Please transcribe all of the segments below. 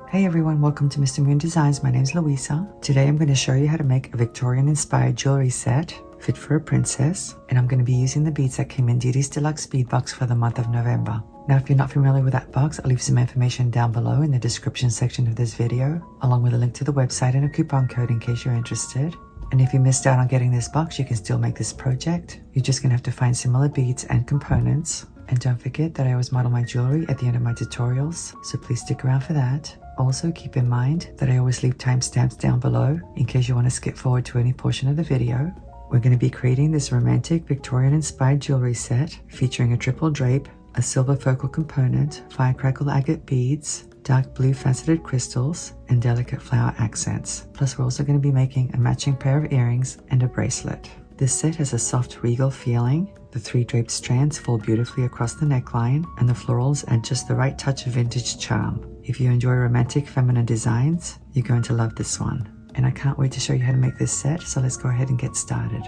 Hey everyone, welcome to Mr. Moon Designs. My name's Louisa. Today I'm going to show you how to make a Victorian-inspired jewelry set fit for a princess, and I'm going to be using the beads that came in Didi's Deluxe bead box for the month of November. Now if you're not familiar with that box, I'll leave some information down below in the description section of this video, along with a link to the website and a coupon code in case you're interested. And if you missed out on getting this box, you can still make this project. You're just going to have to find similar beads and components. And don't forget that I always model my jewelry at the end of my tutorials, so please stick around for that. Also keep in mind that I always leave timestamps down below in case you want to skip forward to any portion of the video. We're going to be creating this romantic Victorian-inspired jewelry set featuring a triple drape, a silver focal component, Fire Crackled Agate beads, dark blue faceted crystals, and delicate flower accents. Plus we're also going to be making a matching pair of earrings and a bracelet. This set has a soft regal feeling. The 3 draped strands fall beautifully across the neckline, and the florals add just the right touch of vintage charm. If you enjoy romantic feminine designs, you're going to love this one. And I can't wait to show you how to make this set, so let's go ahead and get started.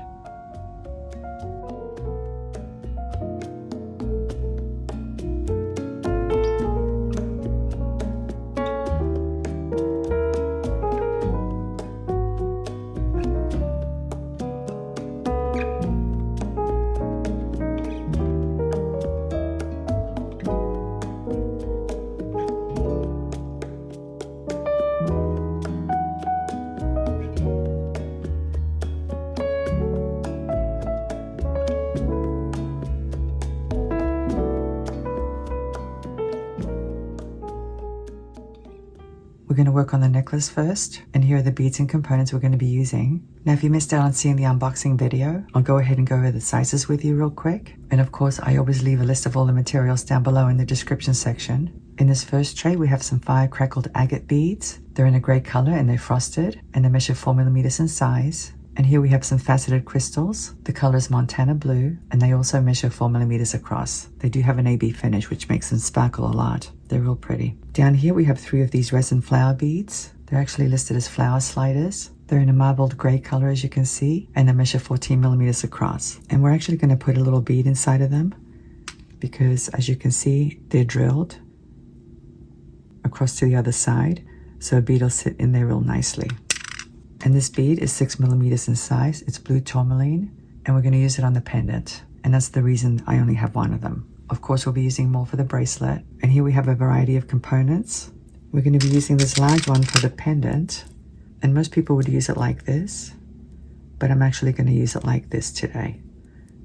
We're going to work on the necklace first, and here are the beads and components we're going to be using. Now if you missed out on seeing the unboxing video, I'll go ahead and go over the sizes with you real quick. And of course I always leave a list of all the materials down below in the description section. In this first tray we have some Fire Crackled Agate beads. They're in a grey colour and they're frosted, and they measure 4mm in size. And here we have some faceted crystals. The color is Montana blue, and they also measure 4mm across. They do have an AB finish, which makes them sparkle a lot. They're real pretty. Down here we have 3 of these Resin Flower beads. They're actually listed as flower sliders. They're in a marbled grey color, as you can see, and they measure 14mm across. And we're actually going to put a little bead inside of them because, as you can see, they're drilled across to the other side, so a bead will sit in there real nicely. And this bead is 6mm in size. It's Blue Tournaline, and we're going to use it on the pendant. And that's the reason I only have 1 of them. Of course, we'll be using more for the bracelet. And here we have a variety of components. We're going to be using this large one for the pendant. And most people would use it like this, but I'm actually going to use it like this today.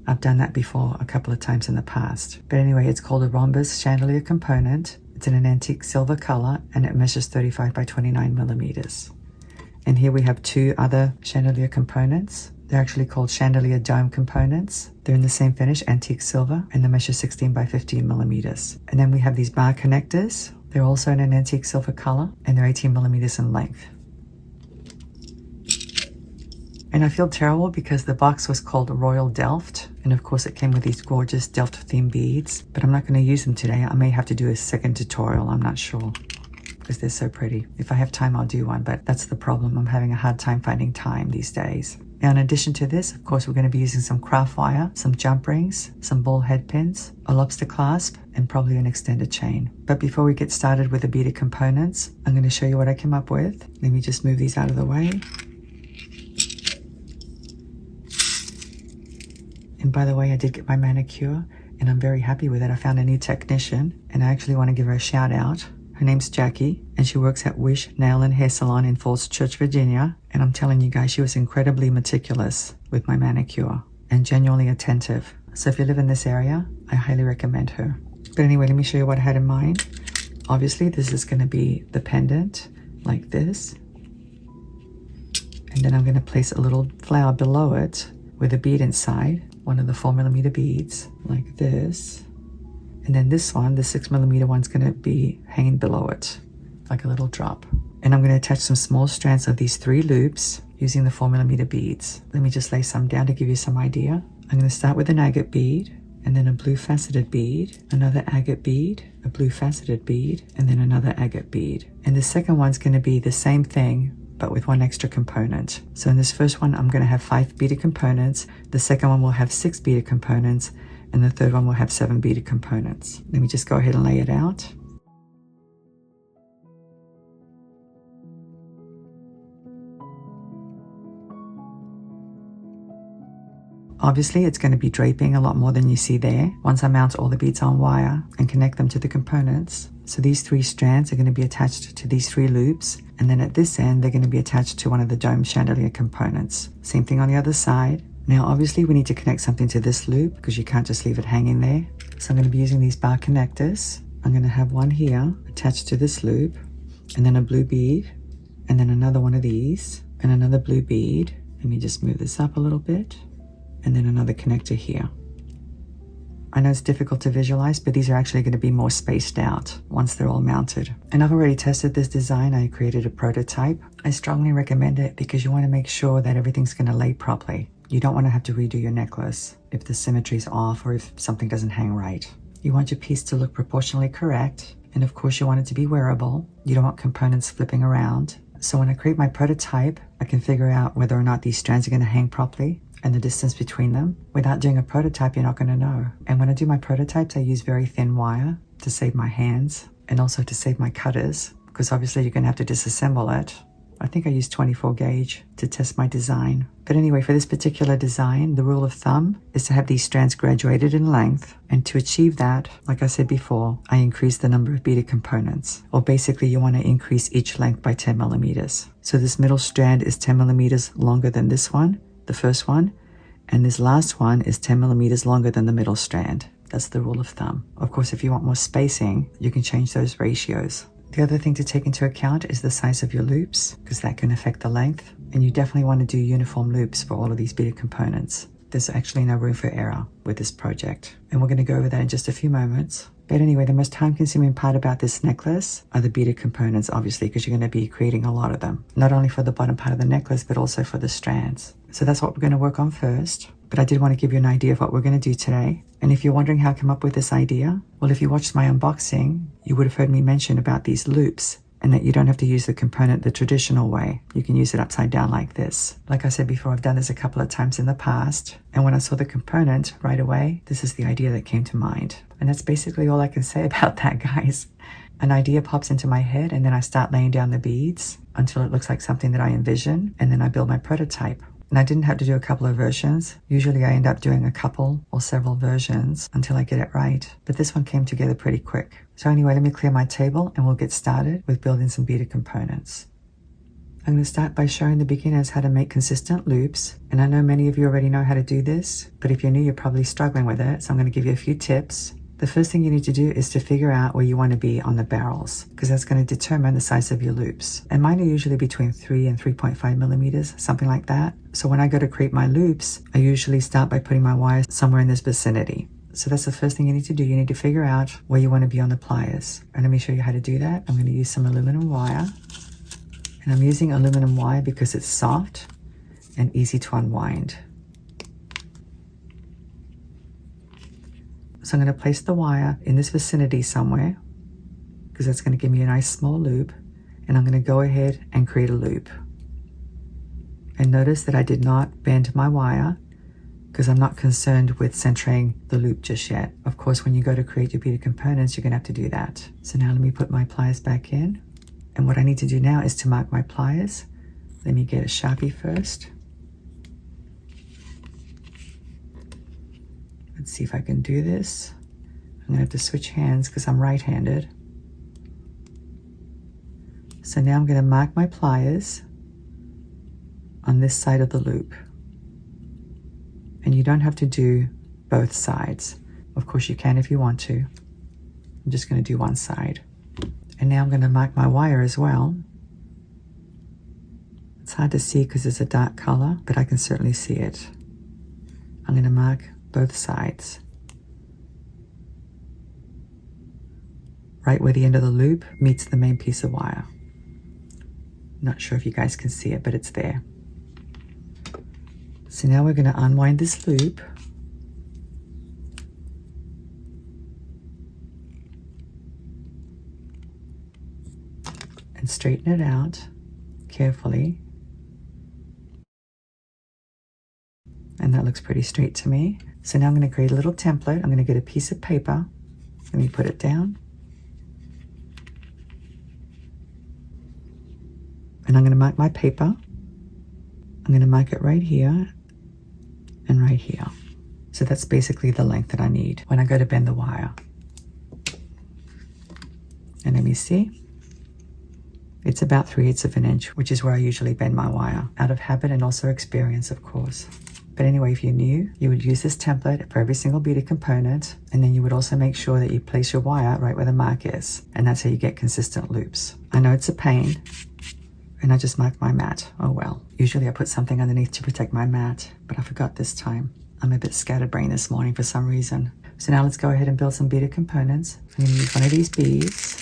I've done that before a couple of times in the past. But anyway, it's called a Rhombus Chandelier component. It's in an antique silver color, and it measures 35 by 29mm. And here we have 2 other chandelier components. They're actually called Chandelier Dome components. They're in the same finish, antique silver, and they measure 16 by 15mm. And then we have these bar connectors. They're also in an antique silver color, and they're 18mm in length. And I feel terrible because the box was called Royal Delft, and of course it came with these gorgeous Delft themed beads, but I'm not going to use them today. I may have to do a second tutorial, I'm not sure, because they're so pretty. If I have time, I'll do one, but that's the problem. I'm having a hard time finding time these days. Now, in addition to this, of course, we're going to be using some craft wire, some jump rings, some ball head pins, a lobster clasp, and probably an extended chain. But before we get started with the beaded components, I'm going to show you what I came up with. Let me just move these out of the way. And by the way, I did get my manicure, and I'm very happy with it. I found a new technician, and I actually want to give her a shout out. Her name's Jackie, and she works at Wish Nail and Hair Salon in Falls Church, Virginia. And I'm telling you guys, she was incredibly meticulous with my manicure and genuinely attentive. So if you live in this area, I highly recommend her. But anyway, let me show you what I had in mind. Obviously, this is going to be the pendant, like this. And then I'm going to place a little flower below it with a bead inside, one of the 4mm beads, like this. And then this one, the 6mm one's going to be hanging below it, like a little drop. And I'm going to attach some small strands of these 3 loops using the 4mm beads. Let me just lay some down to give you some idea. I'm going to start with an agate bead, and then a blue faceted bead, another agate bead, a blue faceted bead, and then another agate bead. And the second one's going to be the same thing, but with 1 extra component. So in this first one, I'm going to have 5 beaded components. The second one will have 6 beaded components, and the third one will have 7 beaded components. Let me just go ahead and lay it out. Obviously, it's going to be draping a lot more than you see there once I mount all the beads on wire and connect them to the components. So these 3 strands are going to be attached to these 3 loops, and then at this end, they're going to be attached to one of the dome chandelier components. Same thing on the other side. Now, obviously, we need to connect something to this loop because you can't just leave it hanging there. So I'm going to be using these bar connectors. I'm going to have one here attached to this loop, and then a blue bead, and then another one of these, and another blue bead. Let me just move this up a little bit, and then another connector here. I know it's difficult to visualize, but these are actually going to be more spaced out once they're all mounted. And I've already tested this design. I created a prototype. I strongly recommend it because you want to make sure that everything's going to lay properly. You don't want to have to redo your necklace if the symmetry's off or if something doesn't hang right. You want your piece to look proportionally correct, and of course you want it to be wearable. You don't want components flipping around. So when I create my prototype, I can figure out whether or not these strands are going to hang properly and the distance between them. Without doing a prototype, you're not going to know. And when I do my prototypes, I use very thin wire to save my hands and also to save my cutters, because obviously you're going to have to disassemble it. I think I used 24 gauge to test my design. But anyway, for this particular design, the rule of thumb is to have these strands graduated in length. And to achieve that, like I said before, I increase the number of beaded components. Or basically you want to increase each length by 10 millimeters. So this middle strand is 10 millimeters longer than this one, the first one. And this last one is 10 millimeters longer than the middle strand. That's the rule of thumb. Of course, if you want more spacing, you can change those ratios. The other thing to take into account is the size of your loops, because that can affect the length. And you definitely want to do uniform loops for all of these beaded components. There's actually no room for error with this project. And we're going to go over that in just a few moments. But anyway, the most time-consuming part about this necklace are the beaded components, obviously, because you're going to be creating a lot of them. Not only for the bottom part of the necklace, but also for the strands. So that's what we're going to work on first. But I did want to give you an idea of what we're going to do today. And if you're wondering how I came up with this idea, well, if you watched my unboxing, you would have heard me mention about these loops and that you don't have to use the component the traditional way. You can use it upside down like this. Like I said before, I've done this a couple of times in the past. And when I saw the component right away, this is the idea that came to mind. And that's basically all I can say about that, guys. An idea pops into my head and then I start laying down the beads until it looks like something that I envision. And then I build my prototype. And I didn't have to do a couple of versions. Usually I end up doing a couple or several versions until I get it right. But this one came together pretty quick. So anyway, let me clear my table and we'll get started with building some beaded components. I'm going to start by showing the beginners how to make consistent loops. And I know many of you already know how to do this, but if you're new, you're probably struggling with it. So I'm going to give you a few tips. The first thing you need to do is to figure out where you want to be on the barrels, because that's going to determine the size of your loops. And mine are usually between 3 and 3.5 millimeters, something like that. So when I go to create my loops, I usually start by putting my wires somewhere in this vicinity. So that's the first thing you need to do. You need to figure out where you want to be on the pliers. And let me show you how to do that. I'm going to use some aluminum wire. And I'm using aluminum wire because it's soft and easy to unwind. So I'm going to place the wire in this vicinity somewhere because that's going to give me a nice small loop. And I'm going to go ahead and create a loop. And notice that I did not bend my wire because I'm not concerned with centering the loop just yet. Of course, when you go to create your beaded components, you're going to have to do that. So now let me put my pliers back in. And what I need to do now is to mark my pliers. Let me get a Sharpie first. Let's see if I can do this. I'm going to have to switch hands because I'm right-handed. So now I'm going to mark my pliers on this side of the loop. And you don't have to do both sides. Of course you can if you want to. I'm just going to do one side. And now I'm going to mark my wire as well. It's hard to see because it's a dark color, but I can certainly see it. I'm going to mark both sides. Right where the end of the loop meets the main piece of wire. Not sure if you guys can see it, but it's there. So now we're going to unwind this loop. And straighten it out carefully. And that looks pretty straight to me. So now I'm going to create a little template. I'm going to get a piece of paper. Let me put it down. And I'm going to mark my paper. I'm going to mark it right here. and right here. So that's basically the length that I need when I go to bend the wire. And let me see. It's about 3/8 of an inch, which is where I usually bend my wire, out of habit and also experience, of course. But anyway, if you're new, you would use this template for every single beaded component, and then you would also make sure that you place your wire right where the mark is, and that's how you get consistent loops. I know it's a pain, and I just marked my mat. Oh well. Usually I put something underneath to protect my mat, but I forgot this time. I'm a bit scatterbrained this morning for some reason. So now let's go ahead and build some beaded components. I'm going to use one of these beads.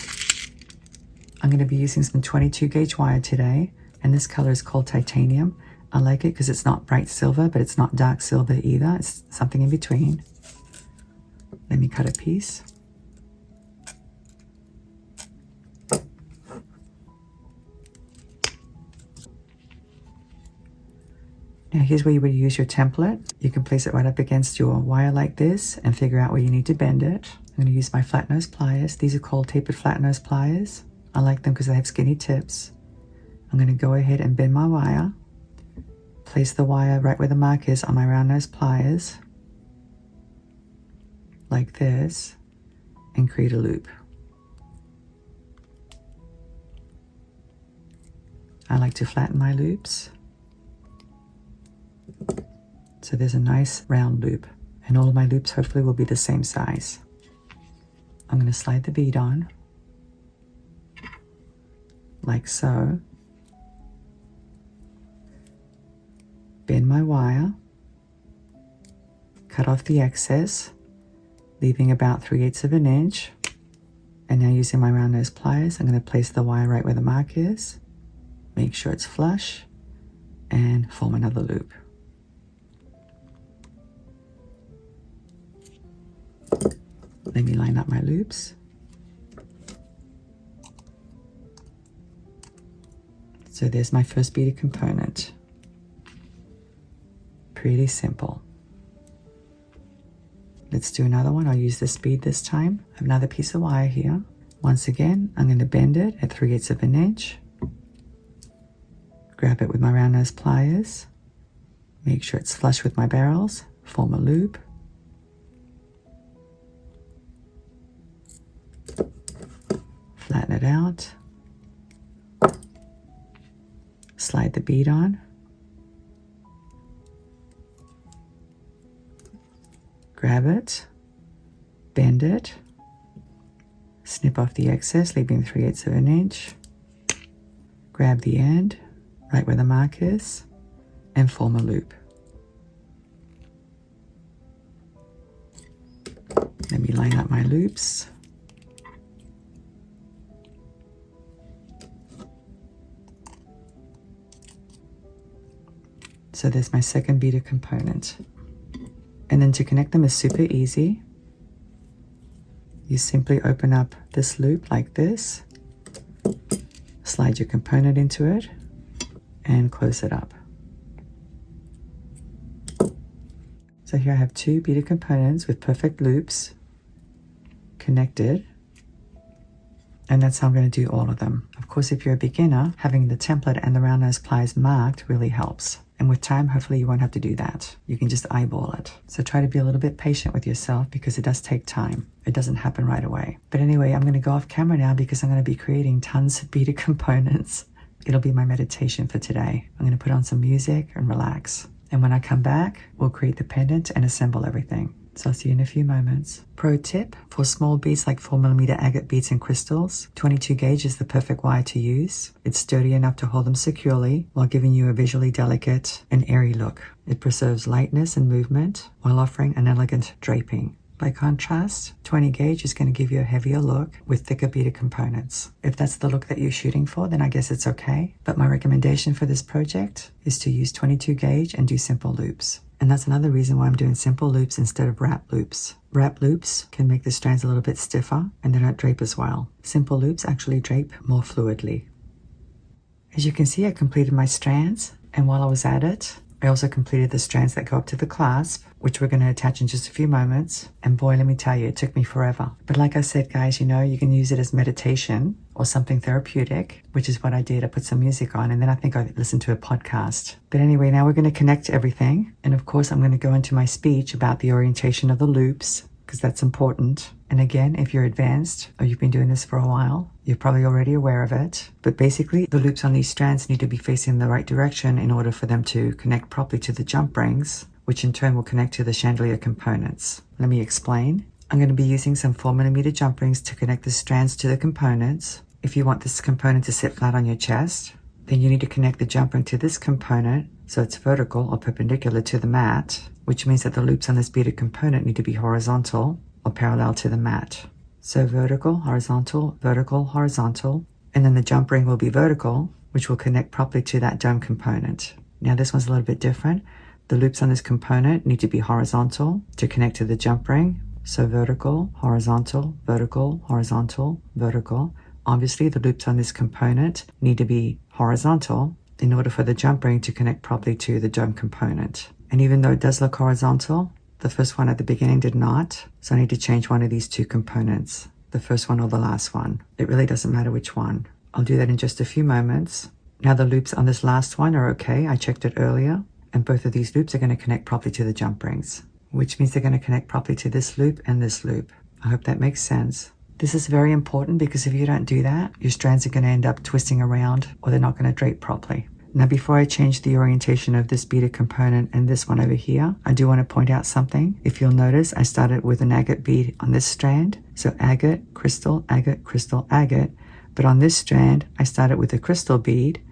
I'm going to be using some 22 gauge wire today, and this color is called titanium. I like it because it's not bright silver, but it's not dark silver either. It's something in between. Let me cut a piece. Now here's where you would use your template. You can place it right up against your wire like this and figure out where you need to bend it. I'm going to use my flat nose pliers. These are called tapered flat nose pliers. I like them because they have skinny tips. I'm going to go ahead and bend my wire. Place the wire right where the mark is on my round nose pliers, like this, and create a loop. I like to flatten my loops. So there's a nice round loop, and all of my loops hopefully will be the same size. I'm going to slide the bead on, like so. Bend my wire, cut off the excess, leaving about 3/8 of an inch. And now using my round nose pliers, I'm going to place the wire right where the mark is, make sure it's flush, and form another loop. Let me line up my loops. So there's my first beaded component. Pretty simple. Let's do another one. I'll use this bead this time. I have another piece of wire here. Once again, I'm going to bend it at 3/8 of an inch. Grab it with my round nose pliers. Make sure it's flush with my barrels. Form a loop. Flatten it out. Slide the bead on. Grab it, bend it, snip off the excess, leaving 3/8 of an inch. Grab the end, right where the mark is, and form a loop. Let me line up my loops. So there's my second beaded component. And then to connect them is super easy. You simply open up this loop like this, slide your component into it, and close it up. So here I have two beaded components with perfect loops connected. And that's how I'm going to do all of them. Of course, if you're a beginner, having the template and the round nose pliers marked really helps. And with time, hopefully you won't have to do that. You can just eyeball it. So try to be a little bit patient with yourself because it does take time. It doesn't happen right away. But anyway, I'm going to go off camera now because I'm going to be creating tons of beaded components. It'll be my meditation for today. I'm going to put on some music and relax. And when I come back, we'll create the pendant and assemble everything. So I'll see you in a few moments. Pro tip, for small beads like 4mm agate beads and crystals, 22 gauge is the perfect wire to use. It's sturdy enough to hold them securely while giving you a visually delicate and airy look. It preserves lightness and movement while offering an elegant draping. By contrast, 20 gauge is going to give you a heavier look with thicker beaded components. If that's the look that you're shooting for, then I guess it's okay. But my recommendation for this project is to use 22 gauge and do simple loops. And that's another reason why I'm doing simple loops instead of wrap loops. Wrap loops can make the strands a little bit stiffer and they don't drape as well. Simple loops actually drape more fluidly. As you can see, I completed my strands, and while I was at it, I also completed the strands that go up to the clasp, which we're going to attach in just a few moments. And boy, let me tell you, it took me forever. But like I said, guys, you know, you can use it as meditation or something therapeutic, which is what I did. I put some music on and then I think I listened to a podcast. But anyway, now we're going to connect everything. And of course, I'm going to go into my speech about the orientation of the loops, because that's important. And again, if you're advanced or you've been doing this for a while, you're probably already aware of it. But basically, the loops on these strands need to be facing the right direction in order for them to connect properly to the jump rings, which in turn will connect to the chandelier components. Let me explain. I'm going to be using some 4mm jump rings to connect the strands to the components. If you want this component to sit flat on your chest, then you need to connect the jump ring to this component so it's vertical or perpendicular to the mat, which means that the loops on this beaded component need to be horizontal or parallel to the mat. So vertical, horizontal, and then the jump ring will be vertical, which will connect properly to that dome component. Now this one's a little bit different. The loops on this component need to be horizontal to connect to the jump ring. So vertical, horizontal, horizontal, vertical. Obviously the loops on this component need to be horizontal in order for the jump ring to connect properly to the dome component. And even though it does look horizontal, the first one at the beginning did not, so I need to change one of these two components, the first one or the last one. It really doesn't matter which one. I'll do that in just a few moments. Now the loops on this last one are okay. I checked it earlier, and both of these loops are going to connect properly to the jump rings, which means they're going to connect properly to this loop and this loop. I hope that makes sense. This is very important because if you don't do that, your strands are going to end up twisting around or they're not going to drape properly. Now, before I change the orientation of this beaded component and this one over here, I do want to point out something. If you'll notice, I started with an agate bead on this strand. So agate, crystal, agate, crystal, agate. But on this strand, I started with a crystal bead,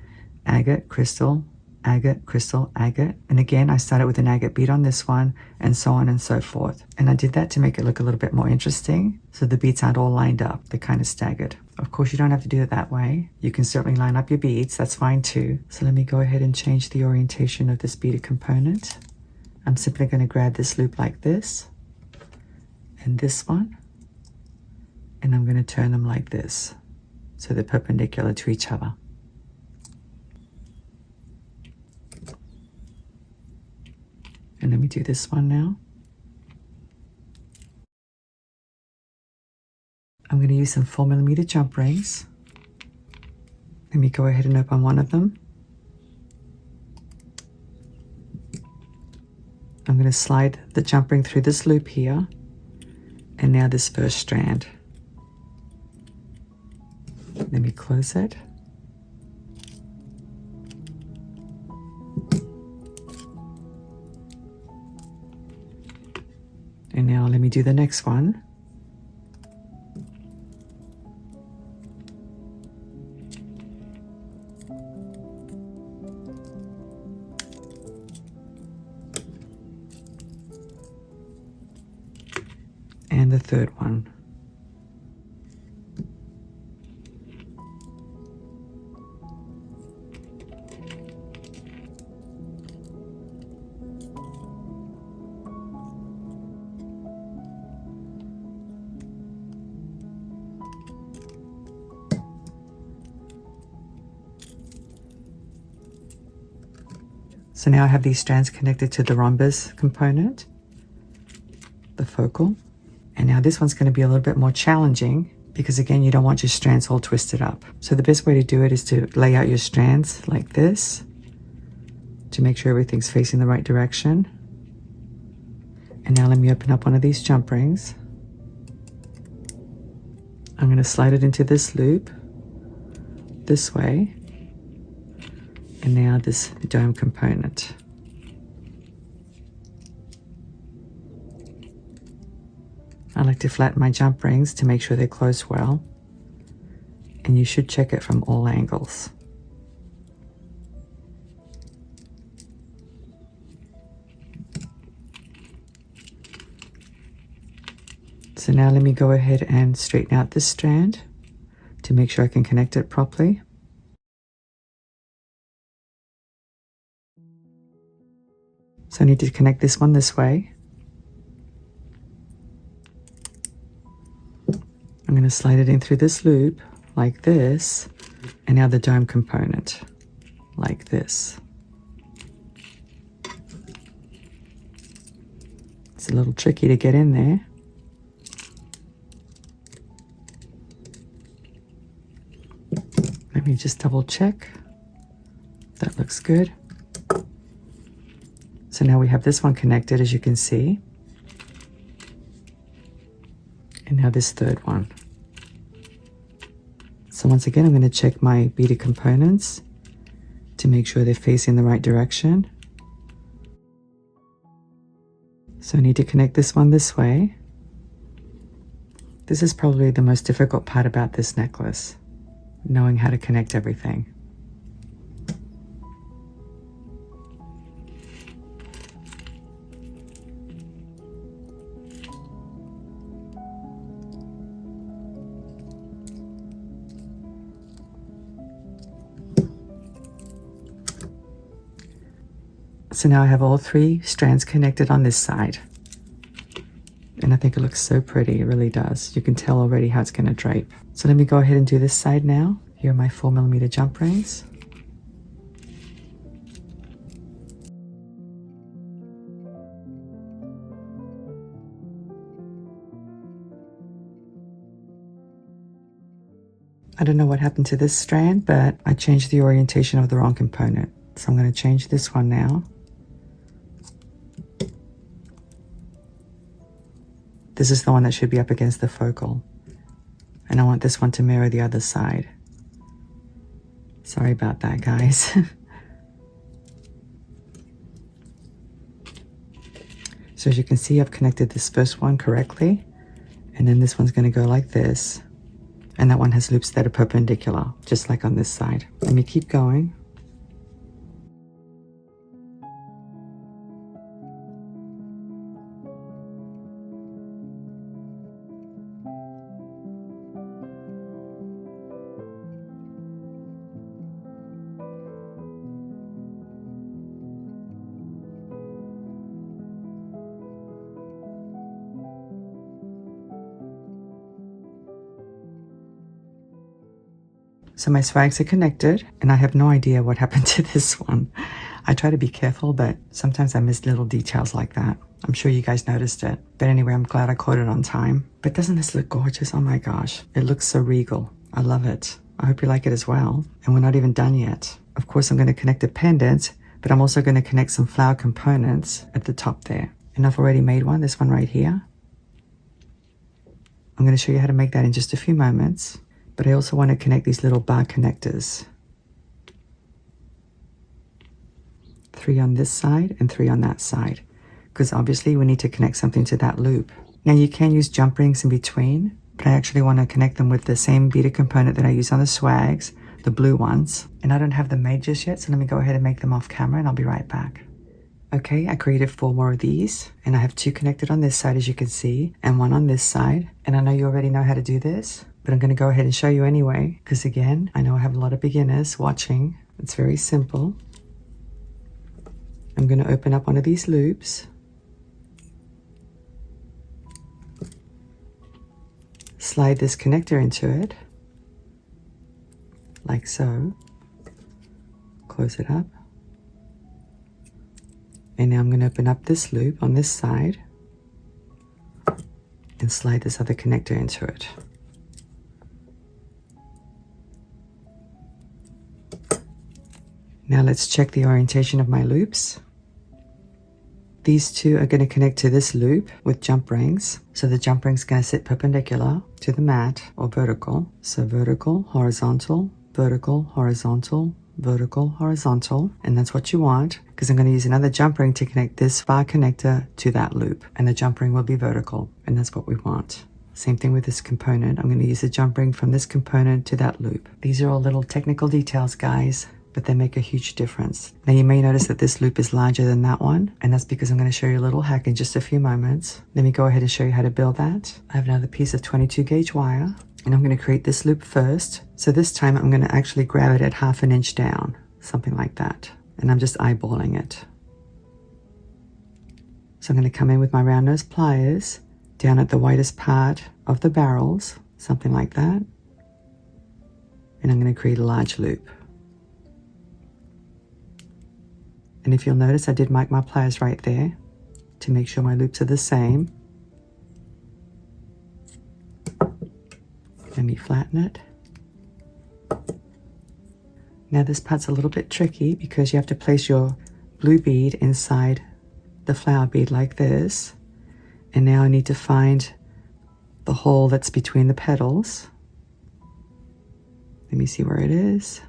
agate, crystal, agate, crystal, agate. And again, I started with an agate bead on this one, and so on and so forth. And I did that to make it look a little bit more interesting, so the beads aren't all lined up. They're kind of staggered. Of course, you don't have to do it that way. You can certainly line up your beads. That's fine too. So let me go ahead and change the orientation of this beaded component. I'm simply going to grab this loop like this and this one, and I'm going to turn them like this so they're perpendicular to each other. And let me do this one now. I'm going to use some 4mm jump rings. Let me go ahead and open one of them. I'm going to slide the jump ring through this loop here, and now this first strand. Let me close it. And now let me do the next one. And the third one. So now I have these strands connected to the rhombus component, the focal. And now this one's going to be a little bit more challenging because again, you don't want your strands all twisted up. So the best way to do it is to lay out your strands like this to make sure everything's facing the right direction. And now let me open up one of these jump rings. I'm going to slide it into this loop this way. And now this dome component. I like to flatten my jump rings to make sure they close well, and you should check it from all angles. So now let me go ahead and straighten out this strand to make sure I can connect it properly. So I need to connect this one this way. I'm going to slide it in through this loop like this, and now the dome component like this. a little tricky to get in there. Let me just double check. That looks good. So now we have this one connected, as you can see. And now this third one. So once again, I'm going to check my beaded components to make sure they're facing the right direction. So I need to connect this one this way. This is probably the most difficult part about this necklace, knowing how to connect everything. So now I have all 3 strands connected on this side. And I think it looks so pretty, it really does. You can tell already how it's going to drape. So let me go ahead and do this side now. Here are my 4mm jump rings. I don't know what happened to this strand, but I changed the orientation of the wrong component. So I'm going to change this one now. This is the one that should be up against the focal. And I want this one to mirror the other side. Sorry about that, guys. So as you can see, I've connected this first one correctly. And then this one's going to go like this. And that one has loops that are perpendicular, just like on this side. Let me keep going. So my swags are connected, and I have no idea what happened to this one. I try to be careful, but sometimes I miss little details like that. I'm sure you guys noticed it. But anyway, I'm glad I caught it on time. But doesn't this look gorgeous? Oh my gosh. It looks so regal. I love it. I hope you like it as well. And we're not even done yet. Of course, I'm going to connect a pendant, but I'm also going to connect some flower components at the top there. And I've already made one, this one right here. I'm going to show you how to make that in just a few moments. But I also want to connect these little bar connectors. 3 on this side and 3 on that side. Because obviously we need to connect something to that loop. Now you can use jump rings in between, but I actually want to connect them with the same beaded component that I use on the swags, the blue ones. And I don't have them made just yet, so let me go ahead and make them off camera and I'll be right back. Okay, I created 4 more of these, and I have 2 connected on this side, as you can see, and 1 on this side. And I know you already know how to do this, but I'm going to go ahead and show you anyway, because again, I know I have a lot of beginners watching. It's very simple. I'm going to open up one of these loops, slide this connector into it, like so, close it up. And now I'm going to open up this loop on this side and slide this other connector into it. Now let's check the orientation of my loops. These 2 are going to connect to this loop with jump rings. So the jump ring's going to sit perpendicular to the mat, or vertical. So vertical, horizontal, vertical, horizontal, vertical, horizontal, and that's what you want, because I'm going to use another jump ring to connect this bar connector to that loop, and the jump ring will be vertical, and that's what we want. Same thing with this component. I'm going to use a jump ring from this component to that loop. These are all little technical details, guys, but they make a huge difference. Now you may notice that this loop is larger than that one, and that's because I'm going to show you a little hack in just a few moments. Let me go ahead and show you how to build that. I have another piece of 22 gauge wire, and I'm going to create this loop first. So this time I'm going to actually grab it at 1/2 inch down, something like that. And I'm just eyeballing it. So I'm going to come in with my round nose pliers down at the widest part of the barrels, something like that. And I'm going to create a large loop. And if you'll notice, I did mark my pliers right there. to make sure my loops are the same. Let me flatten it. Now this part's a little bit tricky because you have to place your blue bead inside the flower bead like this. And now I need to find the hole that's between the petals. Let me see where it is.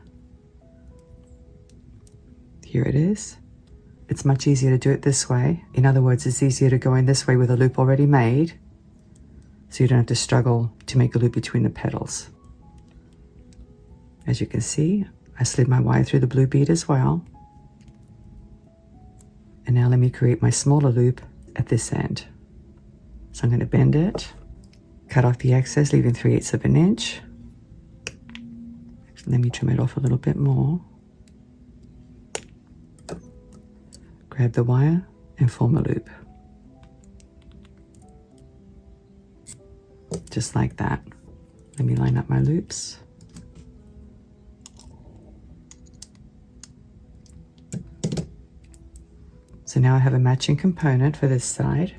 Here it is. It's much easier to do it this way. In other words, it's easier to go in this way with a loop already made, so you don't have to struggle to make a loop between the petals. As you can see, I slid my wire through the blue bead as well. And now let me create my smaller loop at this end. So I'm going to bend it, cut off the excess, leaving 3/8 of an inch. Let me trim it off a little bit more. Grab the wire and form a loop. Just like that. Let me line up my loops. So now I have a matching component for this side.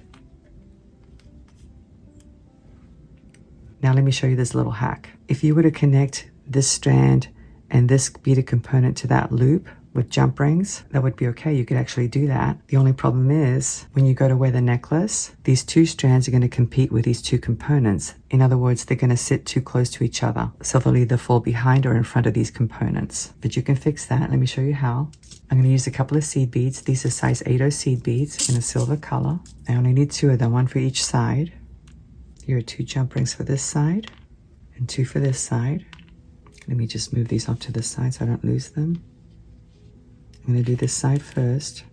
Now let me show you this little hack. If you were to connect this strand and this beaded component to that loop with jump rings, that would be okay. You could actually do that. The only problem is when you go to wear the necklace, these two strands are going to compete with these two components. In other words, they're going to sit too close to each other. So they'll either fall behind or in front of these components. But you can fix that. Let me show you how. I'm going to use a couple of seed beads. These are size 80 seed beads in a silver color. I only need 2 of them, 1 for each side. Here are 2 jump rings for this side and 2 for this side. Let me just move these off to the side so I don't lose them. I'm going to do this side first.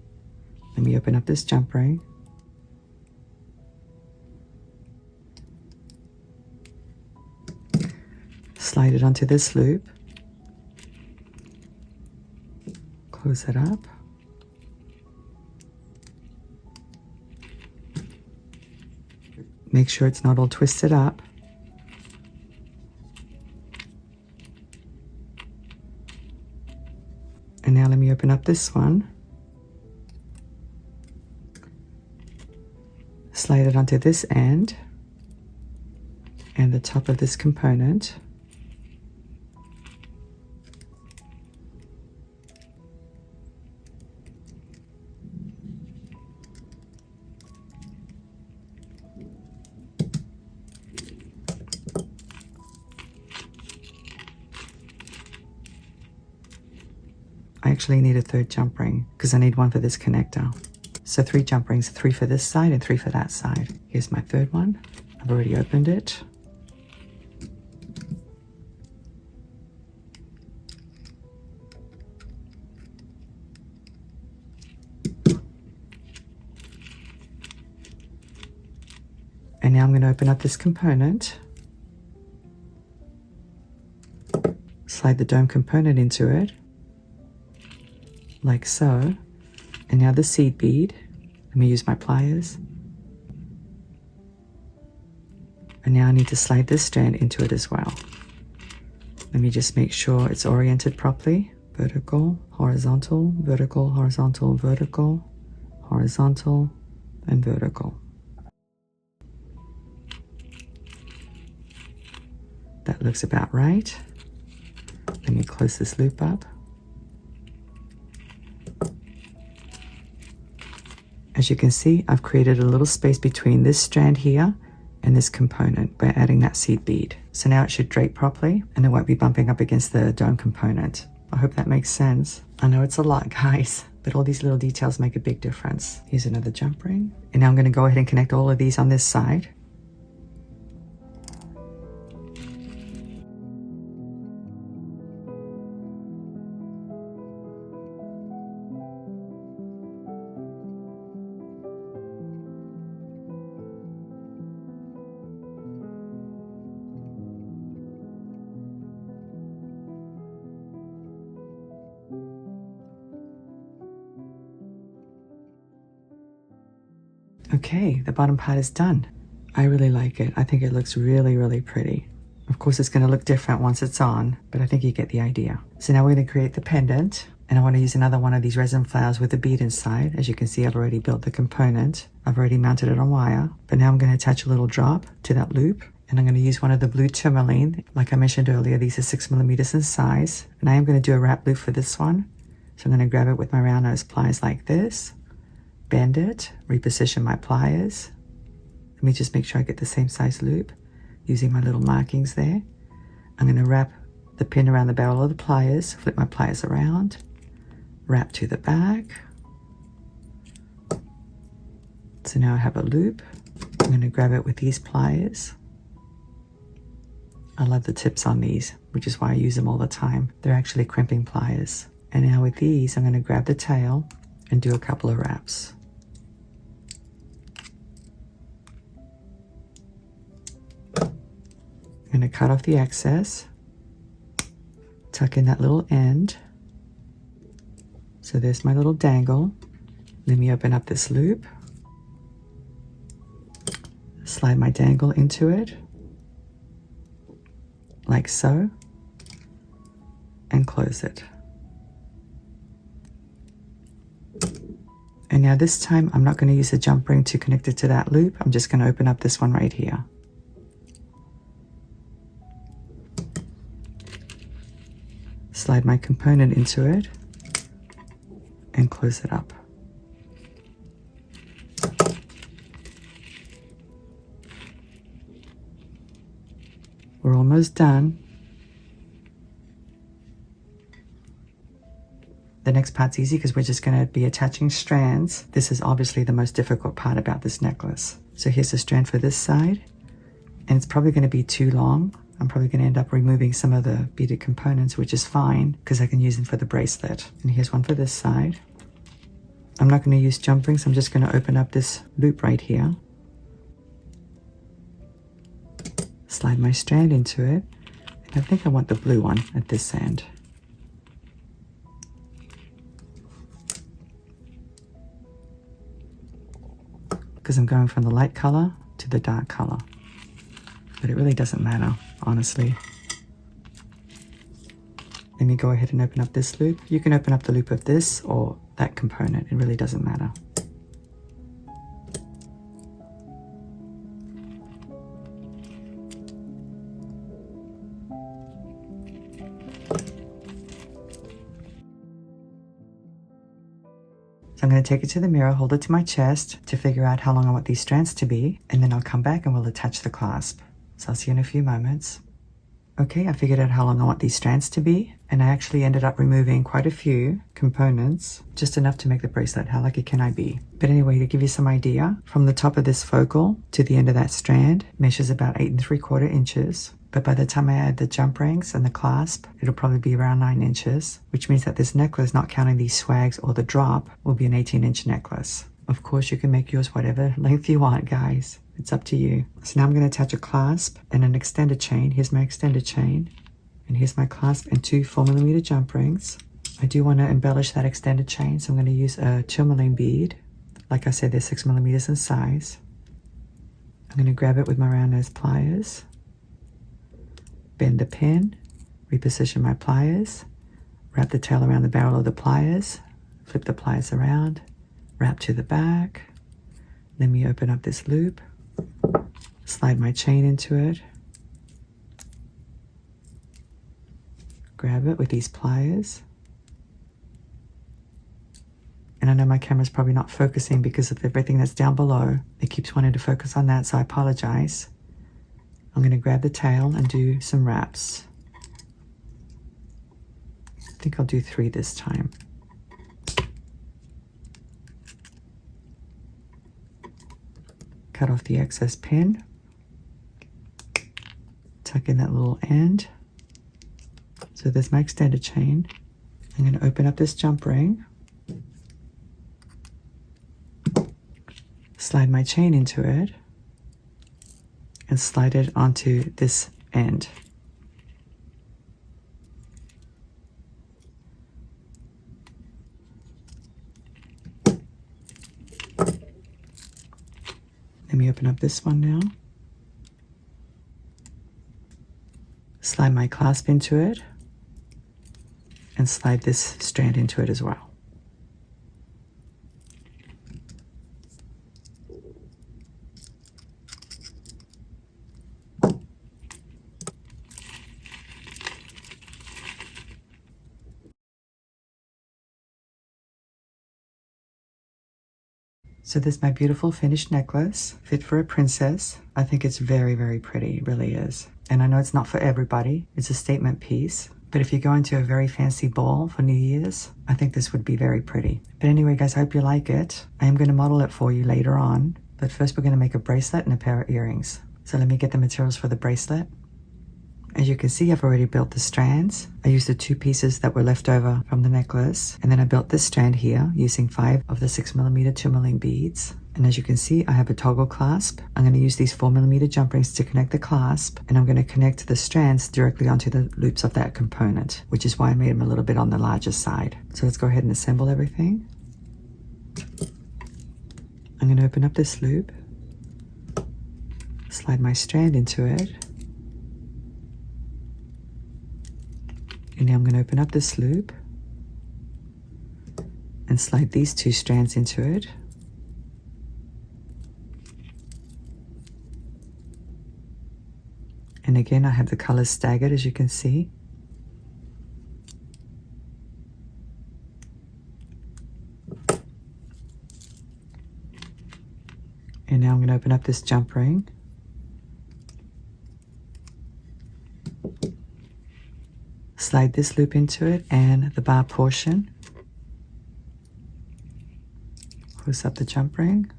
Let me open up this jump ring. Slide it onto this loop. Close it up. Make sure it's not all twisted up. And now let me open up this one. Slide it onto this end and the top of this component. I actually need a 3rd jump ring because I need 1 for this connector. So 3 jump rings, 3 for this side and 3 for that side. Here's my 3rd one. I've already opened it. And now I'm going to open up this component. Slide the dome component into it. Like so. And now the seed bead. Let me use my pliers. And now I need to slide this strand into it as well. Let me just make sure it's oriented properly. Vertical, horizontal, vertical, horizontal, vertical, horizontal, and vertical. That looks about right. Let me close this loop up. As you can see, I've created a little space between this strand here and this component by adding that seed bead. So now it should drape properly and it won't be bumping up against the dome component. I hope that makes sense. I know it's a lot, guys, but all these little details make a big difference. Here's another jump ring. And now I'm going to go ahead and connect all of these on this side. Okay, the bottom part is done. I really like it. I think it looks really, really pretty. Of course, it's going to look different once it's on, but I think you get the idea. So now we're going to create the pendant, and I want to use another one of these resin flowers with a bead inside. As you can see, I've already built the component. I've already mounted it on wire, but now I'm going to attach a little drop to that loop, and I'm going to use one of the Blue Tournaline. Like I mentioned earlier, these are 6mm in size, and I am going to do a wrap loop for this one. So I'm going to grab it with my round nose pliers like this, bend it, reposition my pliers. Let me just make sure I get the same size loop using my little markings there. I'm going to wrap the pin around the barrel of the pliers, flip my pliers around, wrap to the back. So now I have a loop. I'm going to grab it with these pliers. I love the tips on these, which is why I use them all the time. They're actually crimping pliers. And now with these, I'm going to grab the tail and do a couple of wraps. I'm going to cut off the excess, tuck in that little end. So there's my little dangle. Let me open up this loop, slide my dangle into it, like so, and close it. And now this time, I'm not going to use a jump ring to connect it to that loop. I'm just going to open up this one right here. Slide my component into it and close it up. We're almost done. The next part's easy because we're just going to be attaching strands. This is obviously the most difficult part about this necklace. So here's the strand for this side, and it's probably going to be too long. I'm probably going to end up removing some of the beaded components, which is fine because I can use them for the bracelet. And here's one for this side. I'm not going to use jump rings. I'm just going to open up this loop right here. Slide my strand into it. And I think I want the blue one at this end. Because I'm going from the light color to the dark color. But it really doesn't matter, honestly. Let me go ahead and open up this loop. You can open up the loop of this or that component. It really doesn't matter. So I'm going to take it to the mirror, hold it to my chest to figure out how long I want these strands to be, and then I'll come back and we'll attach the clasp. So I'll see you in a few moments. Okay, I figured out how long I want these strands to be, and I actually ended up removing quite a few components, just enough to make the bracelet. How lucky can I be? But anyway, to give you some idea, from the top of this focal to the end of that strand measures about 8 3/4 inches. But by the time I add the jump rings and the clasp, it'll probably be around 9 inches, which means that this necklace, not counting these swags or the drop, will be an 18-inch necklace. Of course, you can make yours whatever length you want, guys. It's up to you. So now I'm going to attach a clasp and an extended chain. Here's my extended chain. And here's my clasp and 2 4mm jump rings. I do want to embellish that extended chain, so I'm going to use a tourmaline bead. Like I said, they're 6mm in size. I'm going to grab it with my round nose pliers. Bend the pin, reposition my pliers, wrap the tail around the barrel of the pliers, flip the pliers around, wrap to the back. Let me open up this loop, slide my chain into it, grab it with these pliers. And I know my camera's probably not focusing because of everything that's down below. It keeps wanting to focus on that, so I apologize. I'm going to grab the tail and do some wraps. I think I'll do 3 this time. Cut off the excess pin. Tuck in that little end. So there's my extended chain. I'm going to open up this jump ring. Slide my chain into it. And slide it onto this end. Let me open up this one now. Slide my clasp into it and slide this strand into it as well. So this is my beautiful finished necklace, fit for a princess. I think it's very, very pretty, it really is. And I know it's not for everybody, it's a statement piece. But if you're going to a very fancy ball for New Year's, I think this would be very pretty. But anyway, guys, I hope you like it. I am going to model it for you later on. But first we're going to make a bracelet and a pair of earrings. So let me get the materials for the bracelet. As you can see, I've already built the strands. I used the 2 pieces that were left over from the necklace. And then I built this strand here using 5 of the 6mm tourmaline beads. And as you can see, I have a toggle clasp. I'm going to use these 4mm jump rings to connect the clasp. And I'm going to connect the strands directly onto the loops of that component, which is why I made them a little bit on the larger side. So let's go ahead and assemble everything. I'm going to open up this loop, slide my strand into it. And now I'm going to open up this loop and slide these 2 strands into it. And again, I have the colors staggered, as you can see. And now I'm going to open up this jump ring. Slide this loop into it and the bar portion. Close up the jump ring.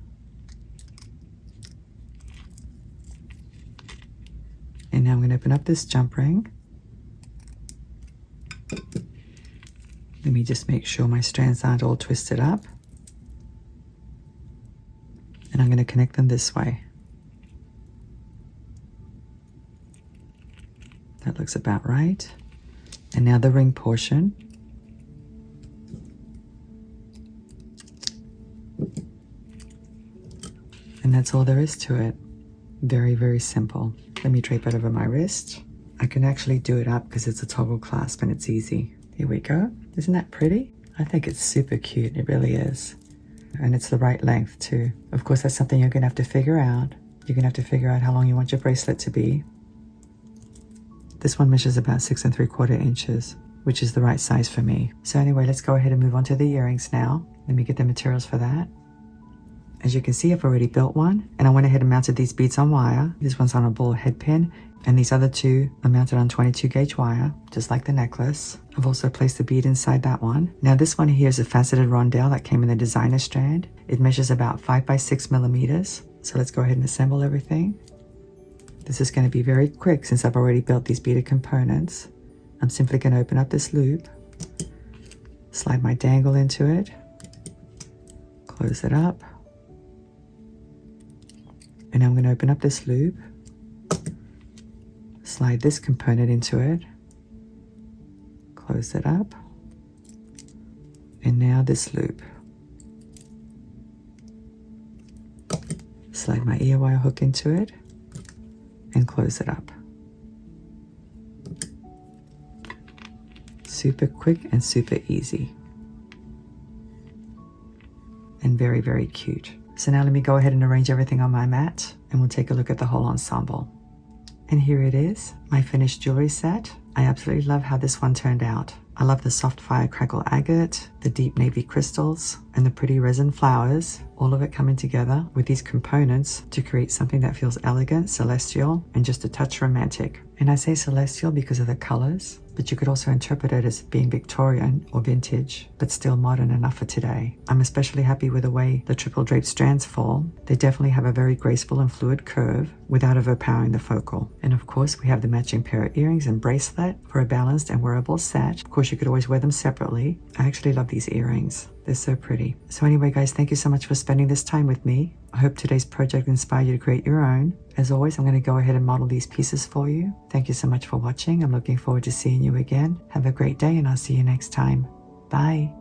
And now I'm going to open up this jump ring. Let me just make sure my strands aren't all twisted up. And I'm going to connect them this way. That looks about right. And now the ring portion. And that's all there is to it. Very, very simple. Let me drape it over my wrist. I can actually do it up because it's a toggle clasp and it's easy. Here we go. Isn't that pretty? I think it's super cute. It really is. And it's the right length too. Of course, that's something you're going to have to figure out. You're going to have to figure out how long you want your bracelet to be. This one measures about 6 3/4 inches, which is the right size for me. So anyway, let's go ahead and move on to the earrings now. Let me get the materials for that. As you can see, I've already built one, and I went ahead and mounted these beads on wire. This one's on a ball head pin, and these other 2 are mounted on 22 gauge wire, just like the necklace. I've also placed the bead inside that one. Now this one here is a faceted rondelle that came in the designer strand. It measures about 5 by 6 millimeters. So let's go ahead and assemble everything. This is going to be very quick since I've already built these beaded components. I'm simply going to open up this loop, slide my dangle into it, close it up, and I'm going to open up this loop, slide this component into it, close it up, and now this loop. Slide my ear wire hook into it and close it up. Super quick and super easy. And very, very cute. So now let me go ahead and arrange everything on my mat and we'll take a look at the whole ensemble. And here it is, my finished jewelry set. I absolutely love how this one turned out. I love the soft Fire Crackled Agate, the deep navy crystals, and the pretty resin flowers, all of it coming together with these components to create something that feels elegant, celestial, and just a touch romantic. And I say celestial because of the colors, but you could also interpret it as being Victorian or vintage, but still modern enough for today. I'm especially happy with the way the triple drape strands fall. They definitely have a very graceful and fluid curve without overpowering the focal. And of course, we have the matching pair of earrings and bracelet for a balanced and wearable set. Of course, you could always wear them separately. I actually love these earrings. They're so pretty. So anyway, guys, thank you so much for spending this time with me. I hope today's project inspired you to create your own. As always, I'm going to go ahead and model these pieces for you. Thank you so much for watching. I'm looking forward to seeing you again. Have a great day and I'll see you next time. Bye.